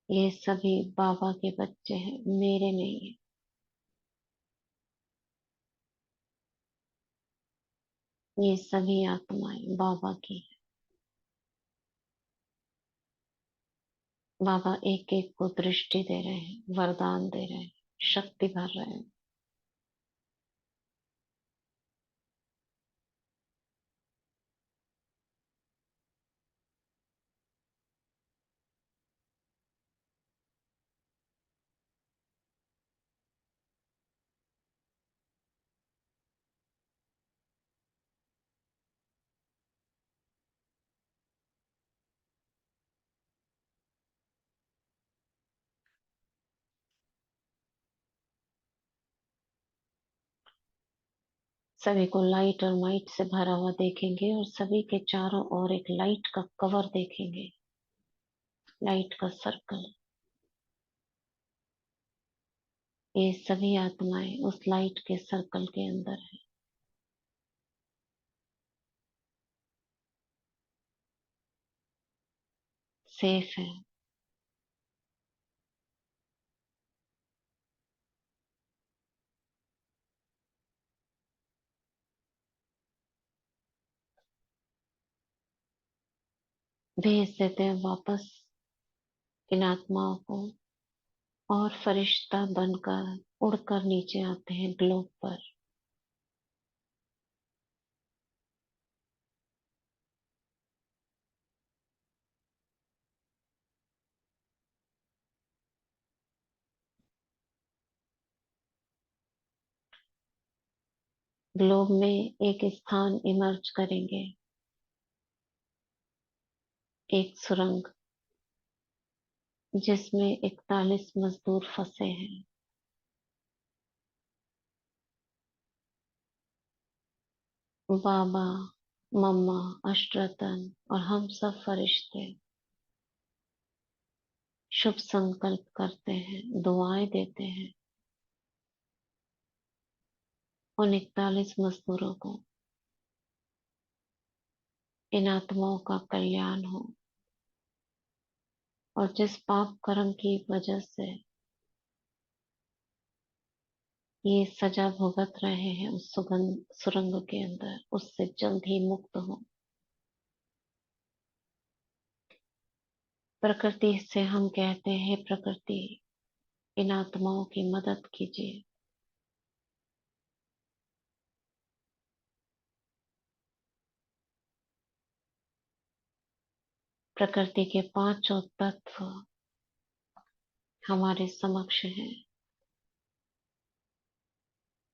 S1: ये सभी बाबा के बच्चे हैं, मेरे नहीं है। ये सभी आत्माएं बाबा की हैं। बाबा एक एक को दृष्टि दे रहे हैं, वरदान दे रहे हैं, शक्ति भर रहे हैं। सभी को लाइट और माइट से भरा हुआ देखेंगे और सभी के चारों ओर एक लाइट का कवर देखेंगे, लाइट का सर्कल। ये सभी आत्माएं उस लाइट के सर्कल के अंदर है, सेफ है। भेज देते हैं वापस इन आत्माओं को, और फरिश्ता बनकर उड़कर नीचे आते हैं ग्लोब पर। ग्लोब में एक स्थान इमर्ज करेंगे, एक सुरंग जिसमें 41 मजदूर फंसे हैं। बाबा, मम्मा, अष्टरतन और हम सब फरिश्ते शुभ संकल्प करते हैं, दुआएं देते हैं उन 41 मजदूरों को, इन आत्माओं का कल्याण हो, और जिस पाप कर्म की वजह से ये सजा भुगत रहे हैं उस सुरंग के अंदर, उससे जल्द ही मुक्त हो। प्रकृति से हम कहते हैं, प्रकृति इन आत्माओं की मदद कीजिए। प्रकृति के पांचों तत्व हमारे समक्ष हैं,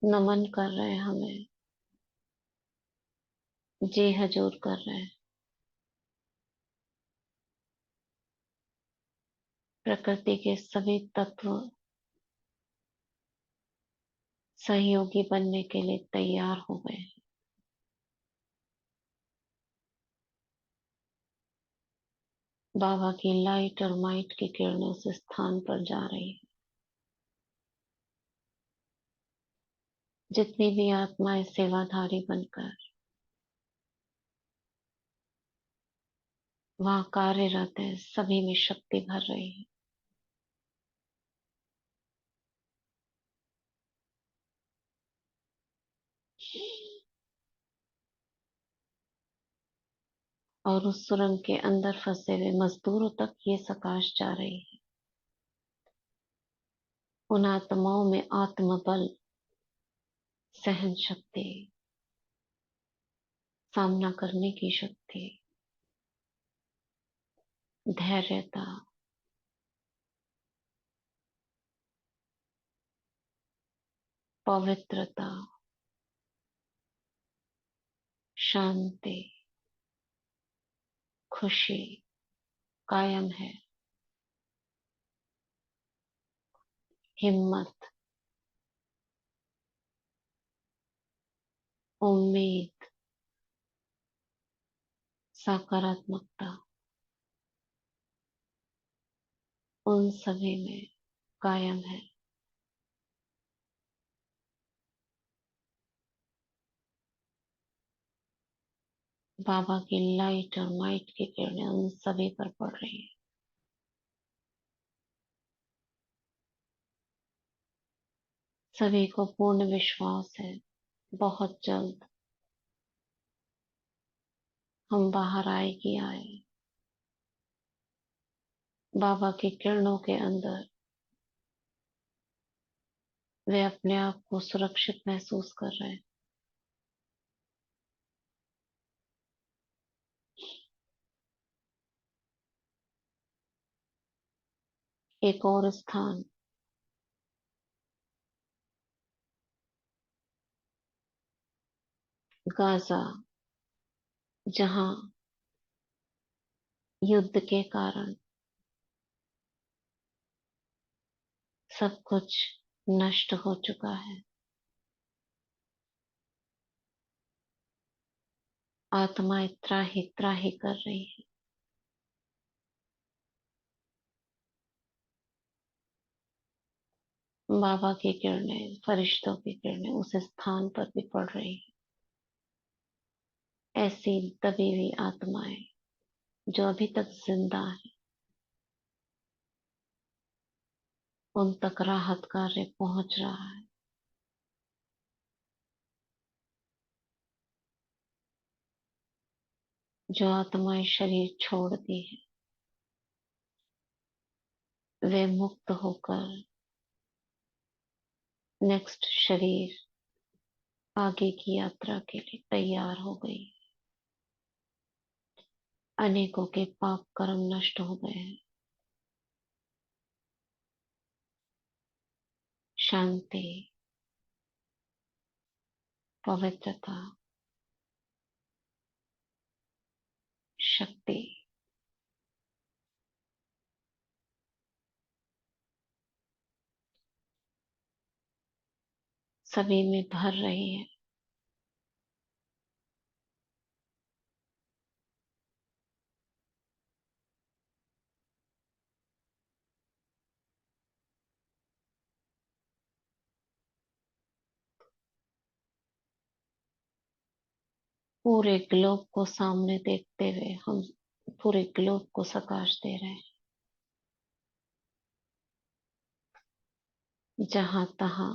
S1: नमन कर रहे हैं हमें, जी हजूर कर रहे हैं। प्रकृति के सभी तत्व सहयोगी बनने के लिए तैयार हो गए हैं। बाबा की लाइट और माइट की किरणें उस स्थान पर जा रही है। जितनी भी आत्माएं सेवाधारी बनकर वहां कार्यरत है, सभी में शक्ति भर रही है। और उस सुरंग के अंदर फंसे हुए मजदूरों तक ये सकाश जा रही है। उन आत्माओं में आत्मबल, सहन शक्ति, सामना करने की शक्ति, धैर्यता, पवित्रता, शांति, खुशी कायम है। हिम्मत, उम्मीद, सकारात्मकता उन सभी में कायम है। बाबा की लाइट और माइट की किरणें उन सभी पर पड़ रही है। सभी को पूर्ण विश्वास है, बहुत जल्द हम बाहर आए कि आए। बाबा की किरणों के अंदर वे अपने आप को सुरक्षित महसूस कर रहे हैं। एक और स्थान, गाजा, जहां युद्ध के कारण सब कुछ नष्ट हो चुका है। आत्माएं त्राही त्राही कर रही हैं। बाबा की किरणें, फरिश्तों की किरणें उस स्थान पर भी पड़ रही हैं। ऐसी दबी हुई आत्माएं जो अभी तक जिंदा है, उन तक राहत कार्य पहुंच रहा है। जो आत्माएं शरीर छोड़ती है वे मुक्त होकर नेक्स्ट शरीर आगे की यात्रा के लिए तैयार हो गई। अनेकों के पाप कर्म नष्ट हो गए हैं। शांति, पवित्रता, शक्ति सभी में भर रही है। पूरे ग्लोब को सामने देखते हुए हम पूरे ग्लोब को सकाश दे रहे हैं। जहां तहां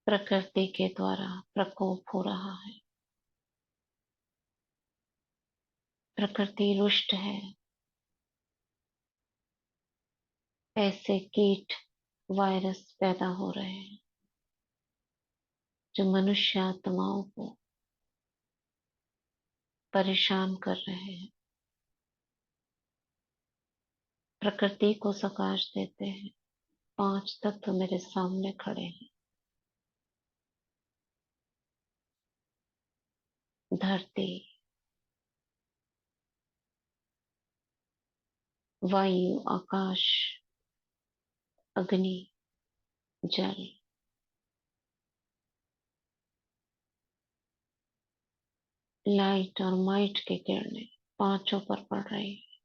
S1: प्रकृति के द्वारा प्रकोप हो रहा है, प्रकृति रुष्ट है, ऐसे कीट वायरस पैदा हो रहे हैं जो मनुष्य आत्माओं को परेशान कर रहे हैं। प्रकृति को सकाश देते हैं। 5 तत्व मेरे सामने खड़े हैं। धरती, वायु, आकाश, अग्नि, जल, लाइट और माइट की किरणें पांचों पर पड़ रही है।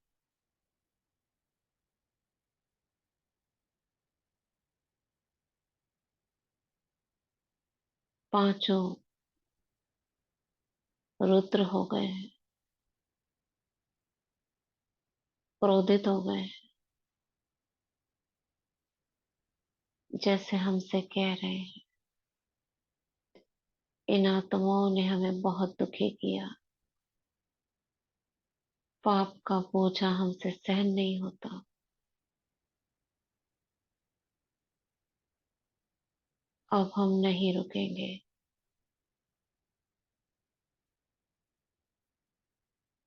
S1: पांचों रुद्र हो गए हैं, क्रोधित हो गए हैं, जैसे हमसे कह रहे हैं इन आत्माओं ने हमें बहुत दुखी किया, पाप का बोझा हमसे सहन नहीं होता। अब हम नहीं रुकेंगे।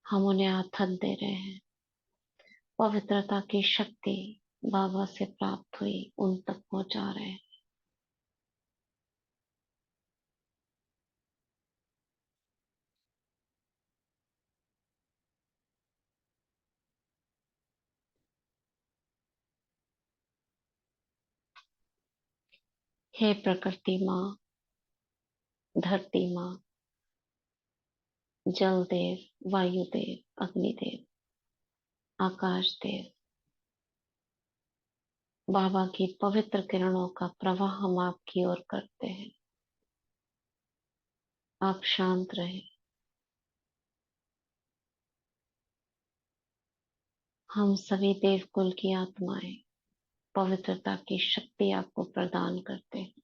S1: हम उन्हें आथत दे रहे हैं। पवित्रता की शक्ति बाबा से प्राप्त हुई उन तक पहुंचा रहे हैं। हे प्रकृति माँ, धरती माँ, जल देव, वायु देव, अग्नि देव, आकाश देव, बाबा की पवित्र किरणों का प्रवाह हम आपकी ओर करते हैं। आप शांत रहे। हम सभी देवकुल की आत्माएं पवित्रता की शक्ति आपको प्रदान करते हैं।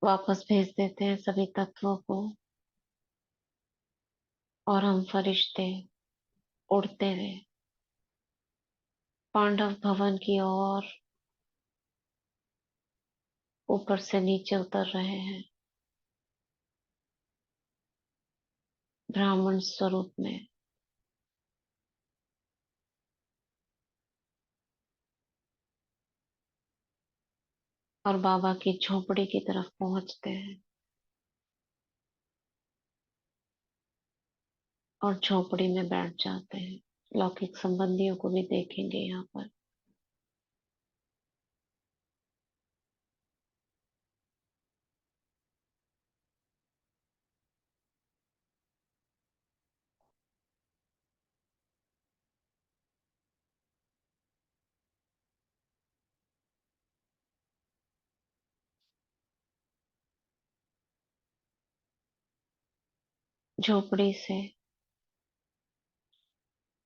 S1: वापस भेज देते हैं सभी तत्वों को और हम फरिश्ते उड़ते हुए पांडव भवन की ओर ऊपर से नीचे उतर रहे हैं ब्राह्मण स्वरूप में। और बाबा की झोपड़ी की तरफ पहुंचते हैं और झोपड़ी में बैठ जाते हैं। लौकिक संबंधियों को भी देखेंगे यहाँ पर। झोपड़ी से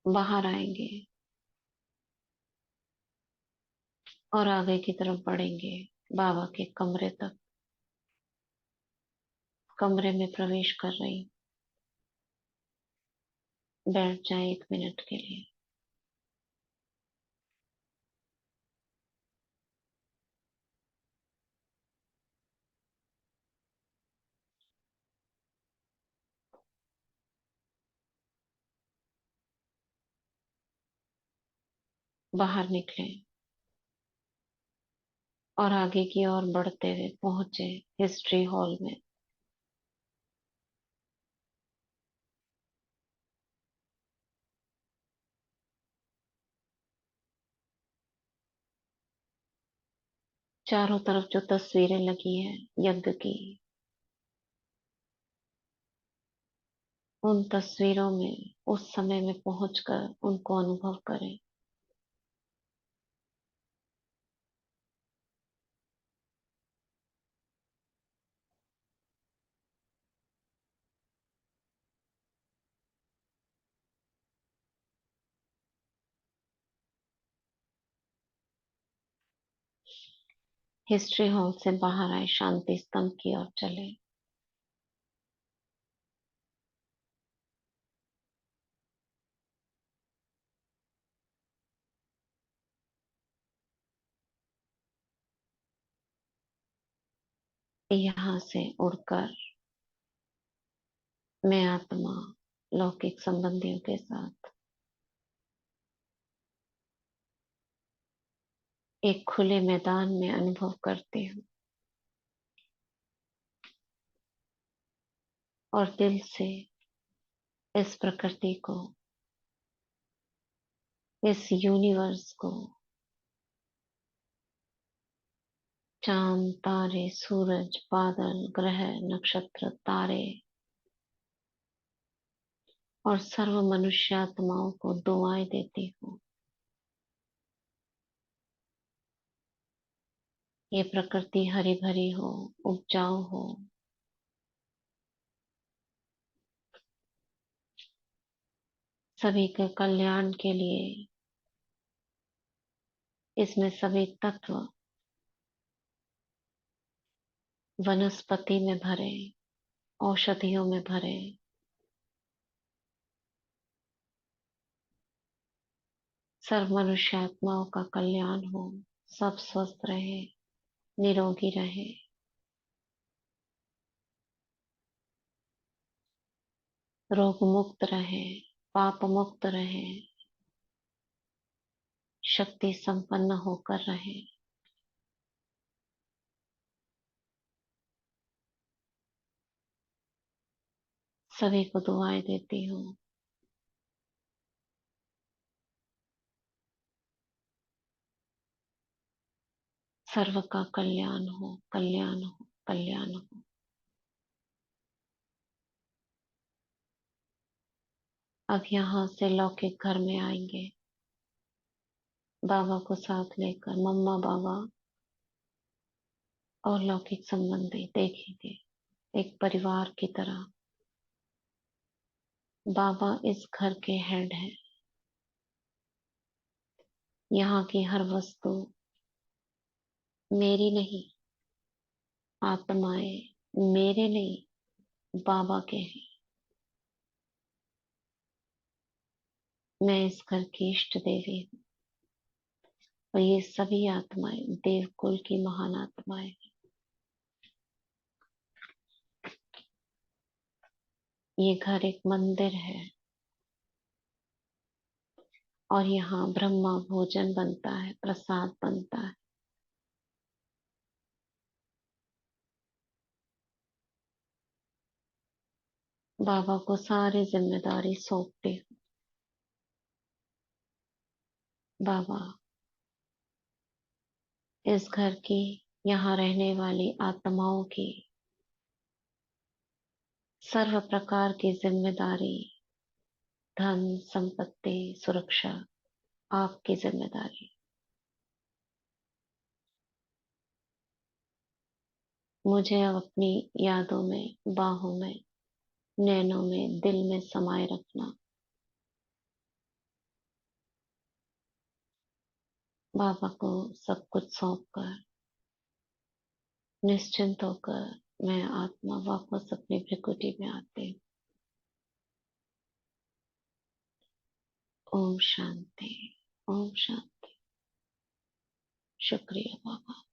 S1: बाहर आएंगे और आगे की तरफ बढ़ेंगे बाबा के कमरे तक। कमरे में प्रवेश कर रही। बैठ जाए 1 मिनट के लिए। बाहर निकले और आगे की ओर बढ़ते हुए पहुंचे हिस्ट्री हॉल में। चारों तरफ जो तस्वीरें लगी हैं यज्ञ की, उन तस्वीरों में उस समय में पहुंचकर उनको अनुभव करें। हिस्ट्री हॉल से बाहर आए, शांति स्तंभ की ओर चले। यहाँ से उड़कर मैं आत्मा लौकिक संबंधियों के साथ एक खुले मैदान में अनुभव करती हूँ और दिल से इस प्रकृति को, इस यूनिवर्स को, चांद, तारे, सूरज, बादल, ग्रह, नक्षत्र, तारे और सर्व मनुष्यात्माओं को दुआएं देती हूँ। ये प्रकृति हरी भरी हो, उपजाऊ हो। सभी के कल्याण के लिए इसमें सभी तत्व वनस्पति में भरे, औषधियों में भरे। सर्व मनुष्य आत्माओं का कल्याण हो, सब स्वस्थ रहे, निरोगी रहे। रोग मुक्त रहे, पाप मुक्त रहे, शक्ति संपन्न होकर रहे। सभी को दुआएं देती हूँ। सर्व का कल्याण हो, कल्याण हो, कल्याण हो। अब यहाँ से लौकिक घर में आएंगे, बाबा को साथ लेकर। मम्मा, बाबा और लौकिक संबंधी देखेंगे एक परिवार की तरह। बाबा इस घर के हेड हैं। यहाँ की हर वस्तु मेरी नहीं, आत्माएं मेरे नहीं, बाबा के हैं। मैं इस घर की इष्ट देवी हूँ और ये सभी आत्माएं देवकुल की महान आत्माएं हैं। ये घर एक मंदिर है और यहाँ ब्रह्मा भोजन बनता है, प्रसाद बनता है। बाबा को सारी जिम्मेदारी सौंपती हूँ। बाबा इस घर की, यहाँ रहने वाली आत्माओं की सर्व प्रकार की जिम्मेदारी, धन संपत्ति, सुरक्षा आपकी जिम्मेदारी। मुझे अब अपनी यादों में, बाहों में नैनों में, दिल में समाये रखना। बाबा को सब कुछ सौंप कर निश्चिंत होकर मैं आत्मा वापस अपनी भृकुटी में आती। ओम शांति। ओम शांति। शुक्रिया बाबा।